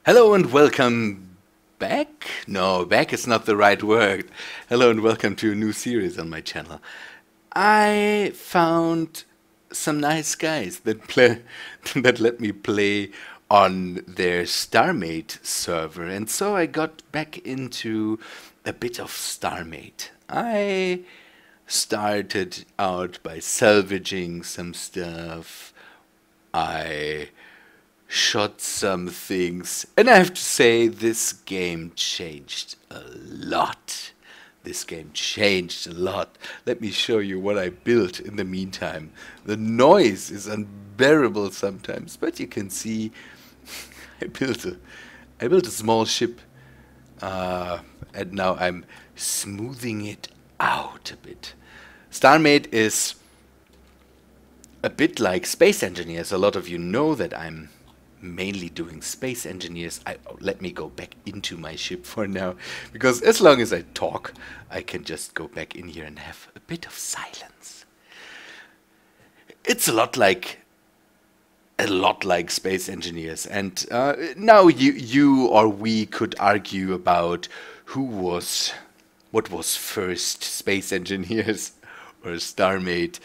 Hello and welcome back? No, back is not the right word. Hello and welcome to a new series on my channel. I found some nice guys that play that let me play on their Starmade server, and so I got back into a bit of Starmade. I started out by salvaging some stuff. I shot some things, and I have to say, this game changed a lot. This game changed a lot. Let me show you what I built in the meantime. The noise is unbearable sometimes, but you can see I built a small ship, and now I'm smoothing it out a bit. Starmade is a bit like Space Engineers. A lot of you know that I'm mainly doing Space Engineers. Let me go back into my ship for now, because as long as I talk, I can just go back in here and have a bit of silence. It's a lot like Space Engineers, and now you or we could argue about what was first, Space Engineers or Starmade.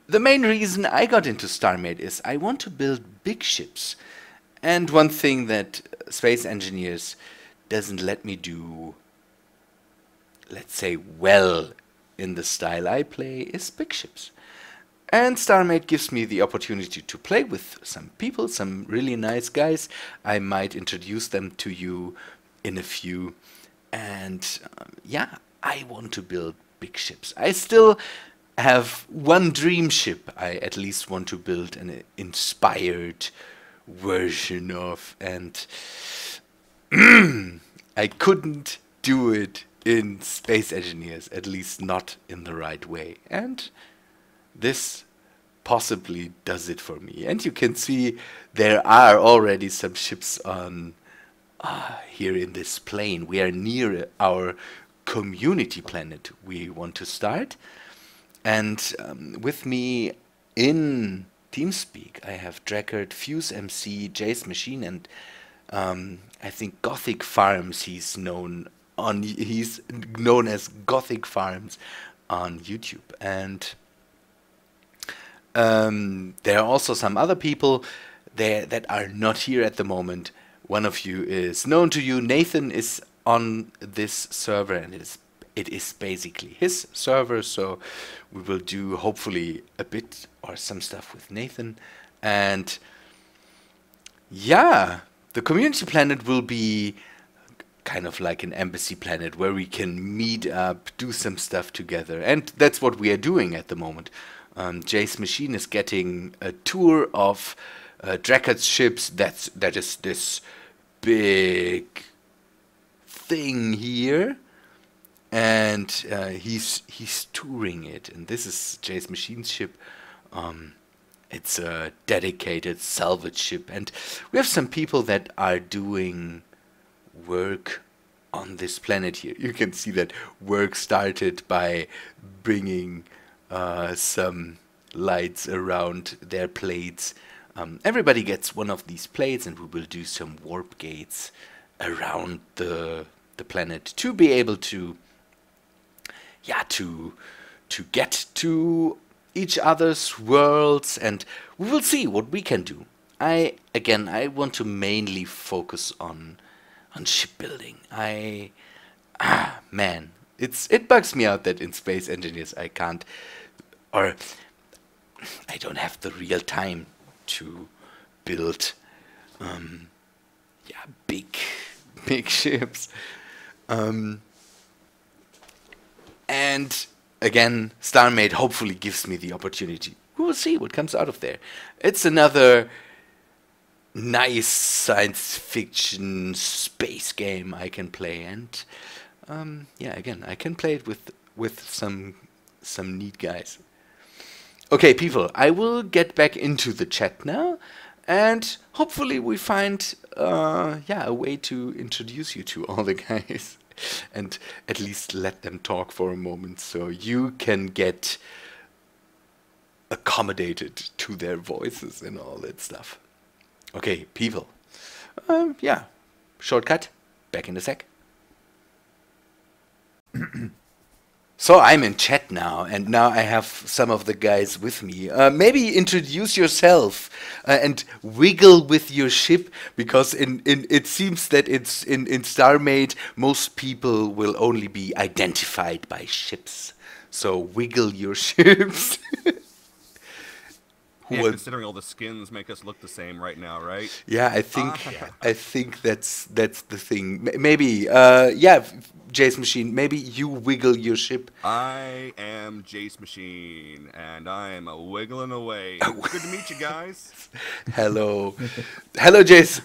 The main reason I got into Starmade is I want to build big ships. And one thing that Space Engineers doesn't let me do, let's say, well, in the style I play, is big ships. And Starmade gives me the opportunity to play with some people, some really nice guys. I might introduce them to you in a few. And yeah, I want to build big ships. I still have one dream ship I at least want to build an inspired version of, and I couldn't do it in Space Engineers, at least not in the right way, and this possibly does it for me. And you can see there are already some ships on here in this plane. We are near our community planet we want to start. And with me in TeamSpeak, I have Drakkard, Fuse MC, Jace Machine, and I think Gothic Farms. He's known as Gothic Farms on YouTube. And there are also some other people there that are not here at the moment. One of you is known to you. Nathan is on this server, and it is basically his server, so we will do hopefully a bit or some stuff with Nathan. And yeah, the community planet will be kind of like an embassy planet where we can meet up, do some stuff together, and that's what we are doing at the moment. Jace Machine is getting a tour of Drakkard's ships. That is this big thing here. And he's touring it, and this is Jace Machine's ship. It's a dedicated salvage ship, and we have some people that are doing work on this planet here. You can see that work started by bringing some lights around their plates. Everybody gets one of these plates, and we will do some warp gates around the planet to be able to get to each other's worlds, and we will see what we can do. I want to mainly focus on shipbuilding. Man, it bugs me out that in Space Engineers I can't, or I don't have the real time to build big ships. And again, Starmade hopefully gives me the opportunity. We will see what comes out of there. It's another nice science fiction space game I can play, and yeah, again, I can play it with some neat guys. Okay, people, I will get back into the chat now, and hopefully we find a way to introduce you to all the guys. And at least let them talk for a moment so you can get accommodated to their voices and all that stuff. Okay, people. Yeah. Shortcut. Back in a sec. So I'm in chat now, and now I have some of the guys with me. Maybe introduce yourself and wiggle with your ship, because in it seems that it's in Starmade most people will only be identified by ships. So wiggle your ships. Yeah, Who considering all the skins make us look the same right now, right? Yeah, Yeah. I think that's the thing. Maybe yeah, Jace Machine. Maybe you wiggle your ship. I am Jace Machine, and I am a wiggling away. Good to meet you guys. Hello, hello, Jace.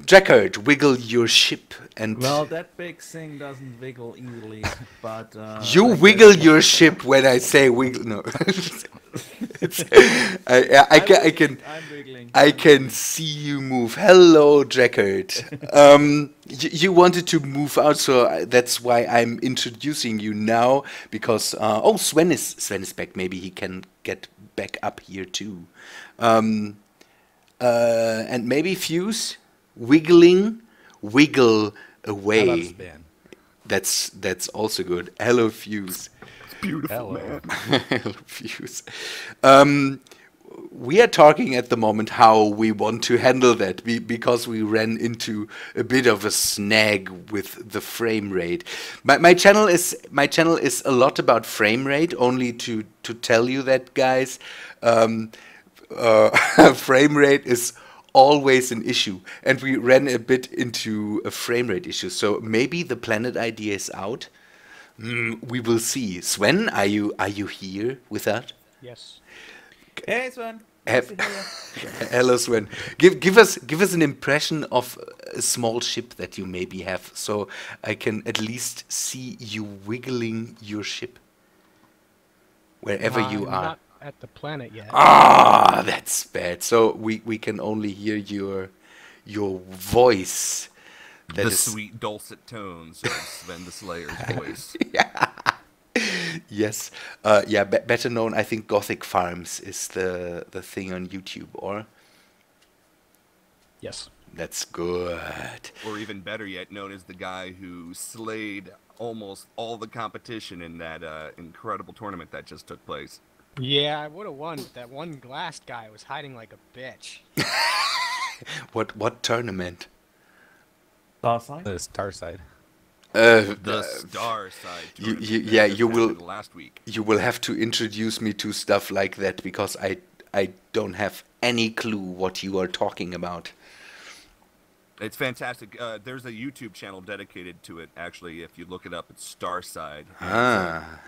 Jackard, wiggle your ship, and Well, that big thing doesn't wiggle easily, but you I wiggle guess your ship when I say wiggle. No, it's, I can. I'm wiggling. I can see you move. Hello, Jackard. You wanted to move out, so that's why I'm introducing you now. Because oh, Sven is back. Maybe he can get back up here too. And maybe Fuse, wiggle away. Spin. That's also good. Hello, Fuse. It's beautiful, Hello. man. Hello, Fuse. We are talking at the moment how we want to handle that because we ran into a bit of a snag with the frame rate. My channel is a lot about frame rate. Only to tell you that, guys, frame rate is always an issue, and we ran a bit into a frame rate issue. So maybe the planet idea is out. We will see. Sven, are you here with us? Yes. Hey, Sven. Have- Hello, Sven. Give us an impression of a small ship that you maybe have, so I can at least see you wiggling your ship wherever you I'm are. not at the planet yet. Ah, that's bad. So we can only hear your voice. That The is sweet dulcet tones of Sven the Slayer's voice. yes. Yeah. Better known, I think. Gothic Farms is the thing on YouTube, or Yes. that's good. Or even better yet, known as the guy who slayed almost all the competition in that incredible tournament that just took place. Yeah, I would have won, but that one glass guy was hiding like a bitch. What tournament? Starside? The star side. The Star Side tournament that yeah, just you will. happened last week. You will have to introduce me to stuff like that, because I don't have any clue what you are talking about. It's fantastic. There's a YouTube channel dedicated to it. Actually, if you look it up, it's Starside.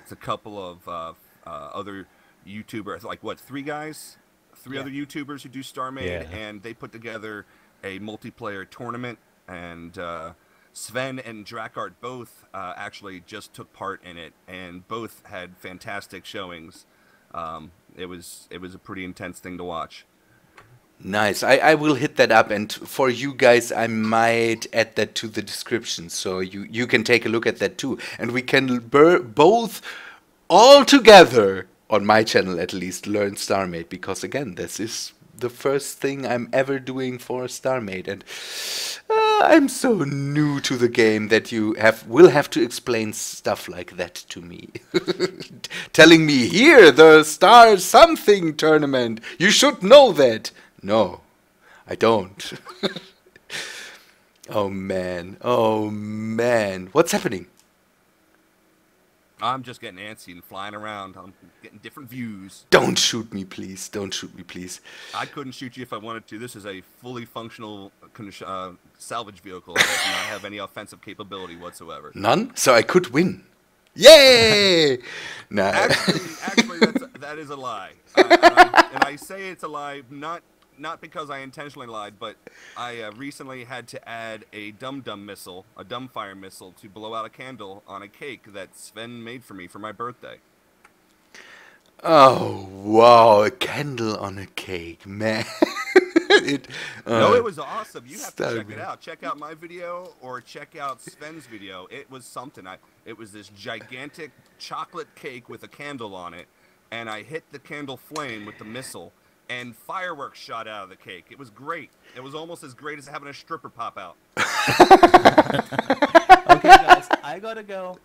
It's a couple of other YouTubers, like what, three guys, Yeah. other YouTubers who do Starmade, Yeah. and they put together a multiplayer tournament. And Sven and Drakart both actually just took part in it, and both had fantastic showings. It was a pretty intense thing to watch. Nice. I will hit that up, and for you guys, I might add that to the description, so you can take a look at that too, and we can both all together on my channel at least learn Starmade, because again, this is the first thing I'm ever doing for Starmade, and I'm so new to the game that you will have to explain stuff like that to me. Telling me, here, the Star Something tournament, you should know that. No, I don't. Oh man, what's happening? I'm just getting antsy and flying around. I'm getting different views. Don't shoot me, please. Don't shoot me, please. I couldn't shoot you if I wanted to. This is a fully functional salvage vehicle that does not have any offensive capability whatsoever. None? So I could win. Yay! Nah. Actually, that is a lie. And I say it's a lie not because I intentionally lied, but I recently had to add a dum-dum missile, a dumbfire missile, to blow out a candle on a cake that Sven made for me for my birthday. Oh, wow, a candle on a cake, man. No, it was awesome. You have to check Starmade. it out. Check out my video or check out Sven's video. It was something. It was this gigantic chocolate cake with a candle on it, and I hit the candle flame with the missile, and fireworks shot out of the cake. It was great. It was almost as great as having a stripper pop out. Okay, guys, I gotta go.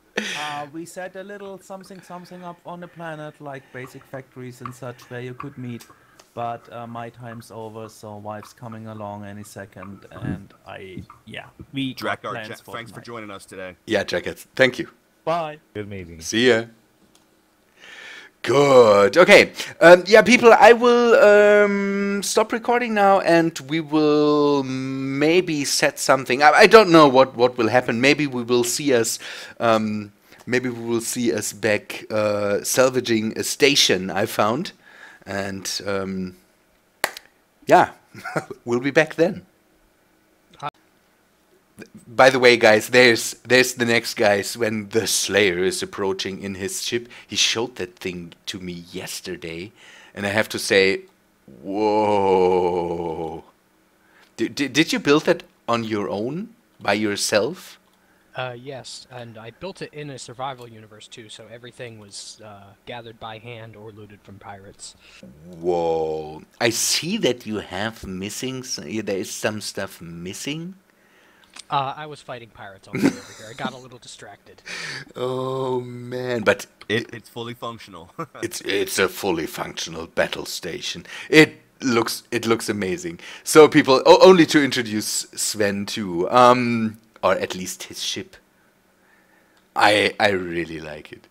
We set a little something up on the planet, like basic factories and such, where you could meet. But my time's over, so wife's coming along any second, and we got Drakkar, plans for thanks for tonight. joining us today. Yeah, Jacket. Thank you. Bye. Good meeting. See ya. Good. Okay. Yeah, people, I will stop recording now, and we will maybe set something. I don't know what will happen. Maybe we will see us. Maybe we will see us back salvaging a station I found, and yeah, we'll be back then. By the way, guys, there's the next guys when the Slayer is approaching in his ship. He showed that thing to me yesterday, and I have to say, whoa! Did you build that on your own by yourself? Yes, and I built it in a survival universe too, so everything was gathered by hand or looted from pirates. Whoa! I see that you have missing. There is some stuff missing. I was fighting pirates all the way over here. I got a little distracted. Oh man! But It's fully functional. it's a fully functional battle station. It looks amazing. So people, only to introduce Sven too, or at least his ship. I really like it.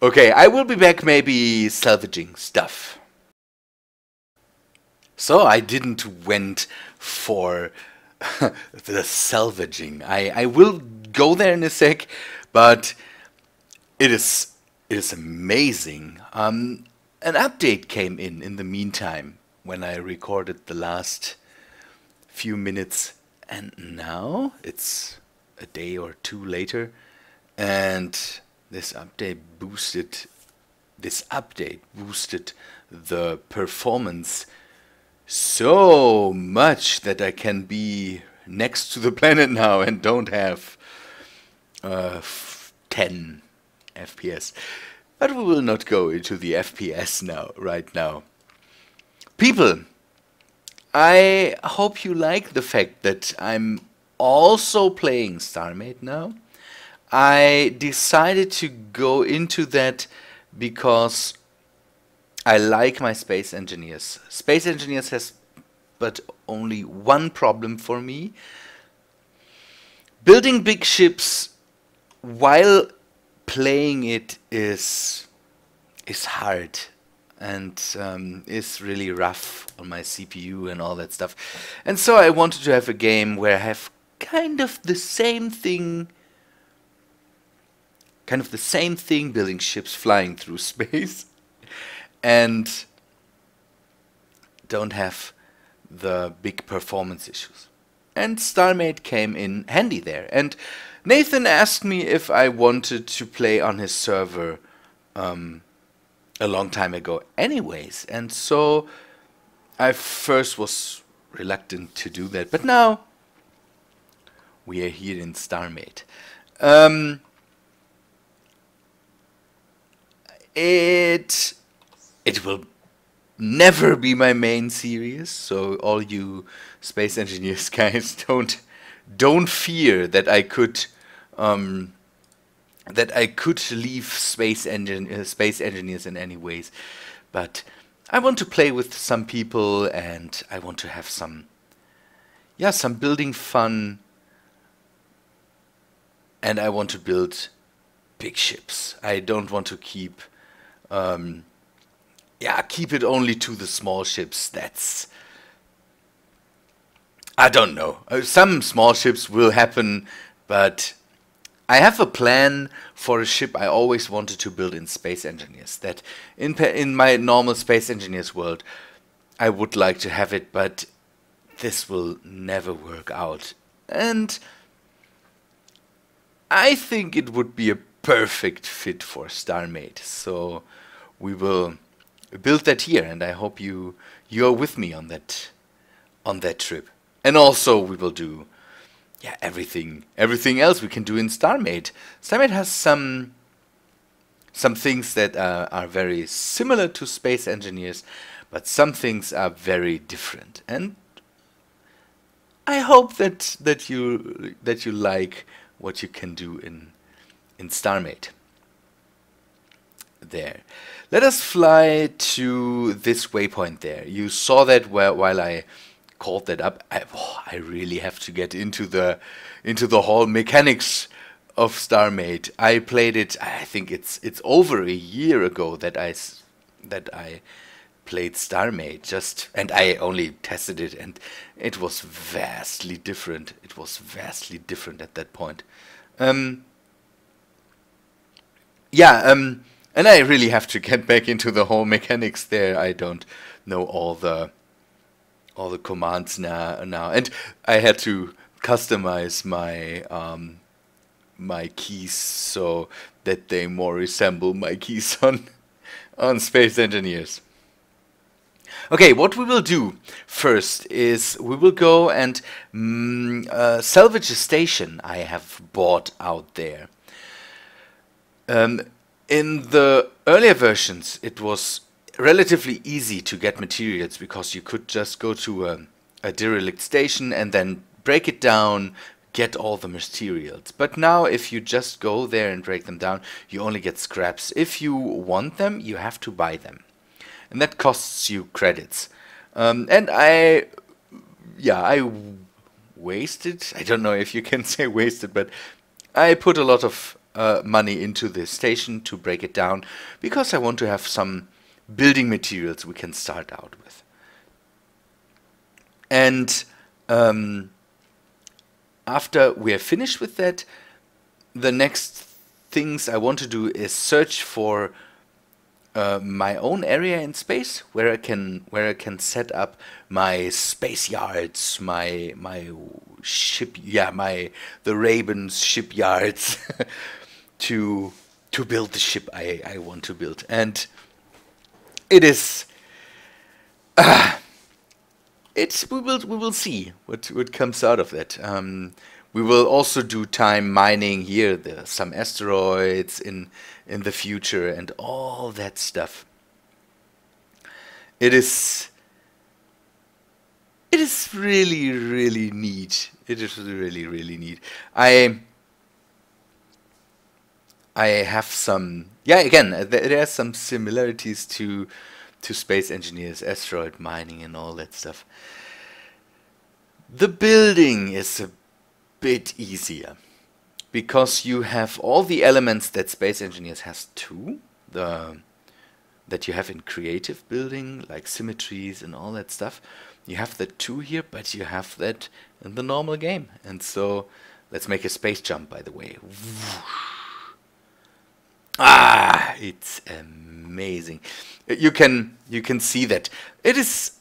Okay, I will be back maybe salvaging stuff. So I didn't went for the salvaging. I will go there in a sec, but it is amazing. An update came in the meantime when I recorded the last few minutes, and now it's a day or two later, and this update boosted the performance so much that I can be next to the planet now and don't have 10 FPS. But we will not go into the FPS right now. People, I hope you like the fact that I'm also playing Starmade now. I decided to go into that because I like my Space Engineers. Space Engineers has but only one problem for me. Building big ships while playing it is hard and is really rough on my CPU and all that stuff. And so I wanted to have a game where I have kind of the same thing, building ships flying through space, and don't have the big performance issues. And Starmade came in handy there. And Nathan asked me if I wanted to play on his server a long time ago anyways. And so I first was reluctant to do that. But now we are here in Starmade. It will never be my main series, so all you Space Engineers guys don't fear that I could leave Space Engineers in any ways. But I want to play with some people, and I want to have some building fun, and I want to build big ships. I don't want to keep it only to the small ships. I don't know. Some small ships will happen, but I have a plan for a ship I always wanted to build in Space Engineers. That in my normal Space Engineers world, I would like to have it, but this will never work out. And I think it would be a perfect fit for Starmade. So we will build that here, and I hope you're with me on that trip. And also we will do everything else we can do in Starmade. Starmade has some things that are very similar to Space Engineers, but some things are very different. And I hope that you like what you can do in Starmade. There. Let us fly to this waypoint there. You saw that while I called that up. I really have to get into the whole mechanics of Starmade. I played it. I think it's over a year ago that I played Starmade. And I only tested it, and it was vastly different. It was vastly different at that point. And I really have to get back into the whole mechanics there. I don't know all the commands now, and I had to customize my keys so that they more resemble my keys on Space Engineers. Okay, what we will do first is we will go and salvage a station I have bought out there. In the earlier versions, it was relatively easy to get materials because you could just go to a derelict station and then break it down, get all the materials. But now if you just go there and break them down, you only get scraps. If you want them, you have to buy them. And that costs you credits. And I wasted, I don't know if you can say wasted, but I put a lot of money into this station to break it down because I want to have some building materials we can start out with. And after we are finished with that, the next things I want to do is search for my own area in space where I can set up my space yards, my ship, the Rabens shipyards to build the ship I want to build. And it is we will see what comes out of that. We will also do time mining here. There are some asteroids in the future and all that stuff. It is really, really neat. It is really, really neat. I have some, again, there are some similarities to Space Engineers, asteroid mining and all that stuff. The building is a bit easier because you have all the elements that Space Engineers has too, that you have in creative building, like symmetries and all that stuff. You have that too here, but you have that in the normal game. And so let's make a space jump, by the way. Ah, it's amazing. You can see that it is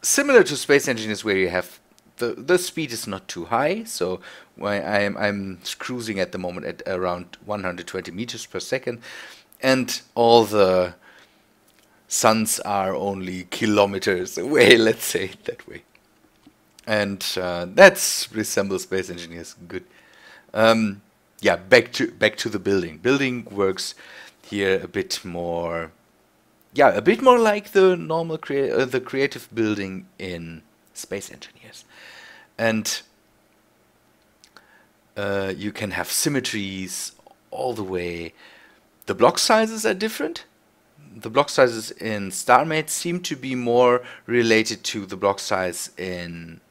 similar to Space Engineers, where you have the speed is not too high. So I'm cruising at the moment at around 120 meters per second, and all the suns are only kilometers away. Let's say it that way, and that resembles Space Engineers good. Back to the building. Building works here a bit more. A bit more like the normal the creative building in Space Engineers, and you can have symmetries all the way. The block sizes are different. The block sizes in Starmade seem to be more related to the block size in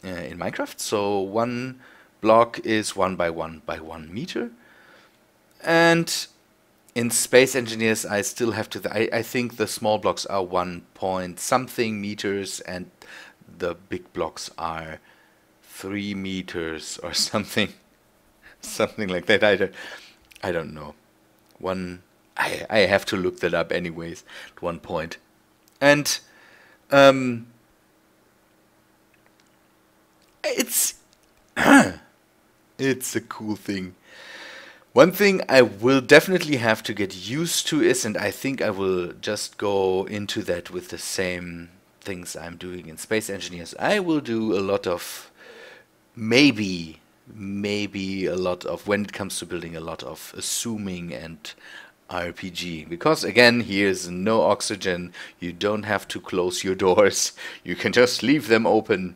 Minecraft. So one block is 1 by 1 by 1 meter, and in Space Engineers I still have to I think the small blocks are 1 point something meters and the big blocks are 3 meters or something like that. I don't know. I have to look that up anyways at one point. And it's it's a cool thing. One thing I will definitely have to get used to is, and I think I will just go into that with the same things I'm doing in Space Engineers, I will do a lot of, maybe a lot of, when it comes to building, a lot of assuming and RPG. Because again, here's no oxygen. You don't have to close your doors. You can just leave them open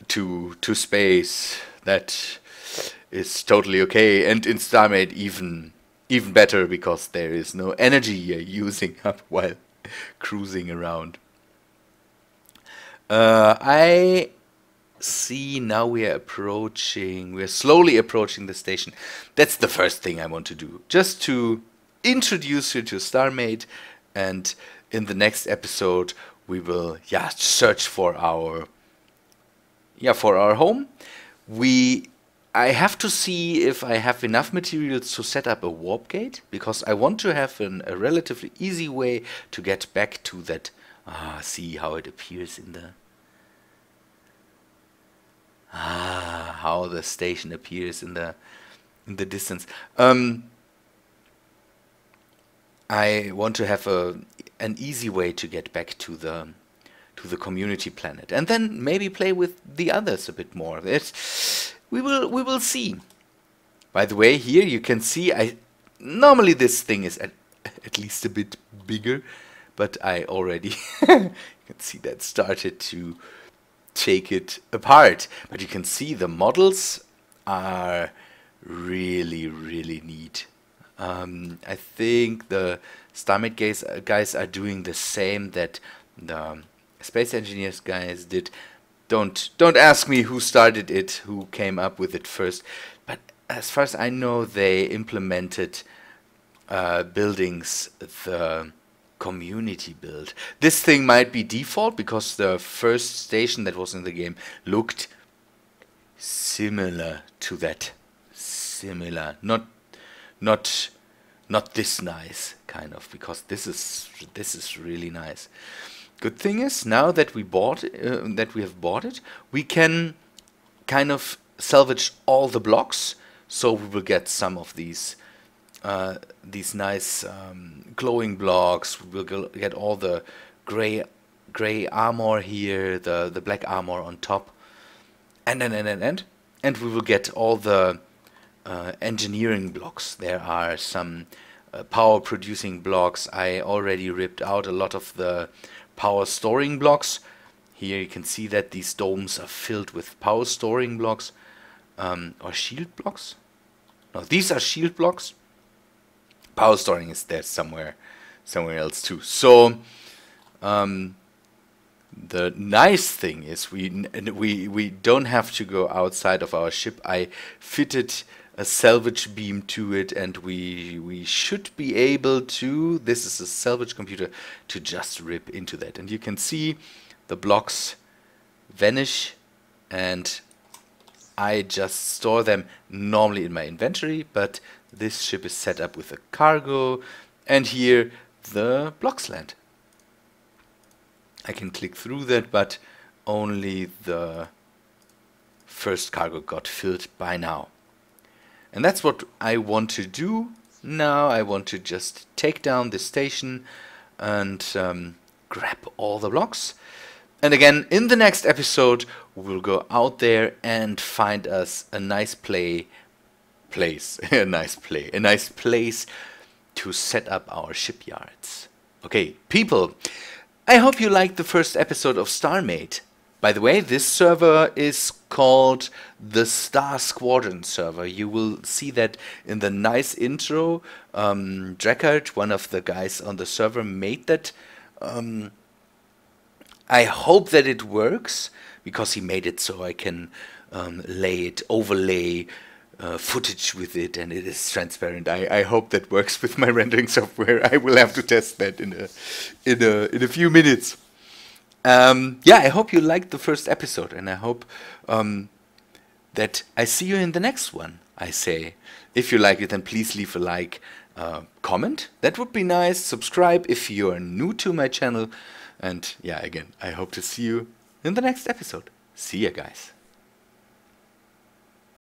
to space. That is totally okay. And in Starmade even better, because there is no energy you're using up while cruising around. I see now we're slowly approaching the station. That's the first thing I want to do, just to introduce you to Starmade, and in the next episode we will search for our home. I have to see if I have enough materials to set up a warp gate, because I want to have a relatively easy way to get back to that. See how it appears in the how the station appears in the distance. I want to have an easy way to get back to the community planet, and then maybe play with the others a bit more. We will see. By the way, here you can see normally this thing is at least a bit bigger, but I already you can see that started to take it apart. But you can see the models are really neat. I think the Starmade guys are doing the same that the Space Engineers guys did. Don't ask me who started it, who came up with it first. But as far as I know, they implemented buildings the community build. This thing might be default because the first station that was in the game looked similar to that. Similar, not this nice, kind of, because this is really nice. Good thing is, now that we have bought it, we can kind of salvage all the blocks, so we will get some of these nice glowing blocks. We will get all the gray armor here, the black armor on top, and we will get all the engineering blocks. There are some power producing blocks. I already ripped out a lot of the power storing blocks. Here you can see that these domes are filled with power storing blocks, or shield blocks. No, these are shield blocks. Power storing is there somewhere else too. So the nice thing is we don't have to go outside of our ship. I fitted a salvage beam to it, and we should be able to, this is a salvage computer, to just rip into that. And you can see the blocks vanish, and I just store them normally in my inventory, but this ship is set up with a cargo, and here the blocks land. I can click through that, but only the first cargo got filled by now. And that's what I want to do now. I want to just take down the station and grab all the blocks. And again, in the next episode, we'll go out there and find us a nice place to set up our shipyards. Okay, people, I hope you liked the first episode of Starmade. By the way, this server is called the Squadron server. You will see that in the nice intro. Dreckard, one of the guys on the server, made that. I hope that it works, because he made it so I can overlay footage with it, and it is transparent. I hope that works with my rendering software. I will have to test that in a few minutes. I hope you liked the first episode, and I hope that I see you in the next one. I say, if you like it, then please leave a like, comment. That would be nice. Subscribe if you are new to my channel. And again, I hope to see you in the next episode. See ya, guys.